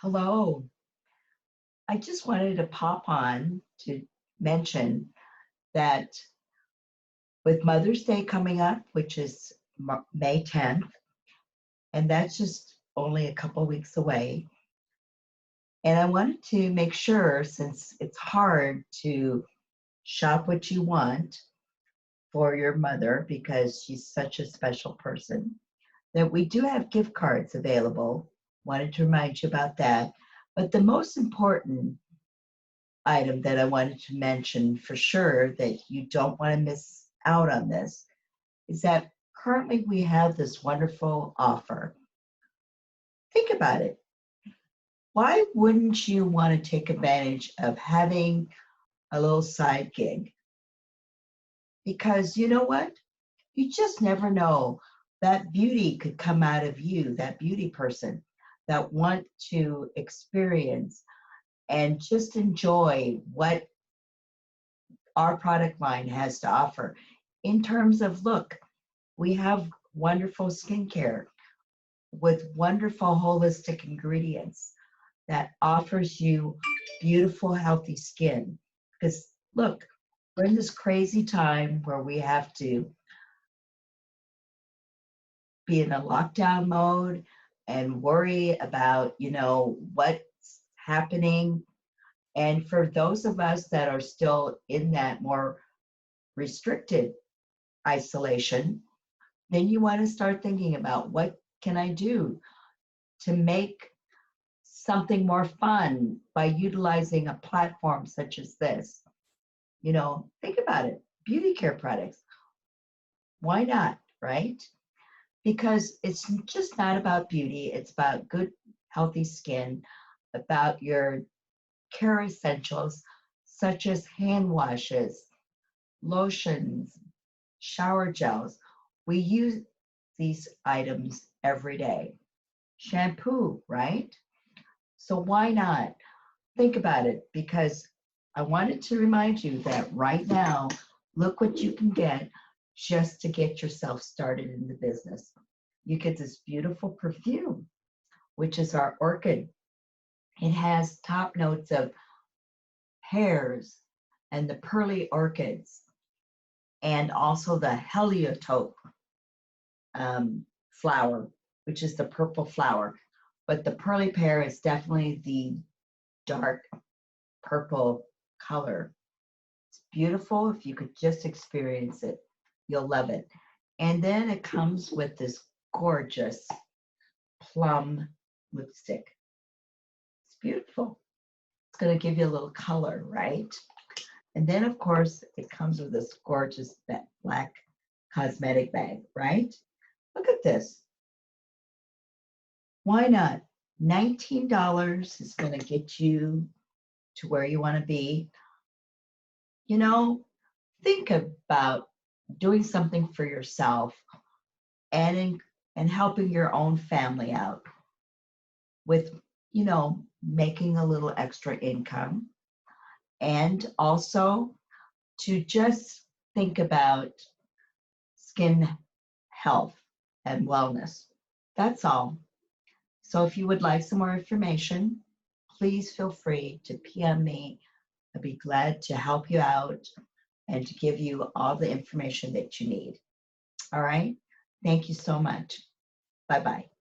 Hello. I just wanted to pop on to mention that with Mother's Day coming up, which is May 10th, and that's just only a couple weeks away. And I wanted to make sure, since it's hard to shop what you want for your mother because she's such a special person, that we do have gift cards available. Wanted to remind you about that. But the most important item that I wanted to mention for sure that you don't want to miss out on this is that currently we have this wonderful offer. Think about it. Why wouldn't you want to take advantage of having a little side gig? Because you know what? You just never know. That beauty could come out of you, that beauty person that want to experience and just enjoy what our product line has to offer. In terms of look, we have wonderful skincare with wonderful holistic ingredients that offers you beautiful, healthy skin. Because look, we're in this crazy time where we have to be in a lockdown mode and worry about, what's happening. And for those of us that are still in that more restricted isolation, then you want to start thinking about what can I do to make something more fun by utilizing a platform such as this. Think about it. Beauty care products. Why not, right? Because it's just not about beauty, it's about good, healthy skin, about your care essentials such as hand washes, lotions, shower gels. We use these items every day. Shampoo, right? So why not? Think about it because I wanted to remind you that right now, look what you can get just to get yourself started in the business. You get this beautiful perfume, which is our orchid. It has top notes of pears and the pearly orchids and also the heliotrope flower, which is the purple flower. But the pearly pear is definitely the dark purple color. It's beautiful. If you could just experience it, you'll love it. And then it comes with this gorgeous plum lipstick. It's beautiful. It's going to give you a little color, right? And then, of course, it comes with this gorgeous black cosmetic bag, right? Look at this. Why not? $19 is going to get you to where you want to be. Think about doing something for yourself and helping your own family out with, making a little extra income, and also to just think about skin health and wellness. That's all. So if you would like some more information, please feel free to PM me. I'd be glad to help you out and to give you all the information that you need. All right? Thank you so much. Bye-bye.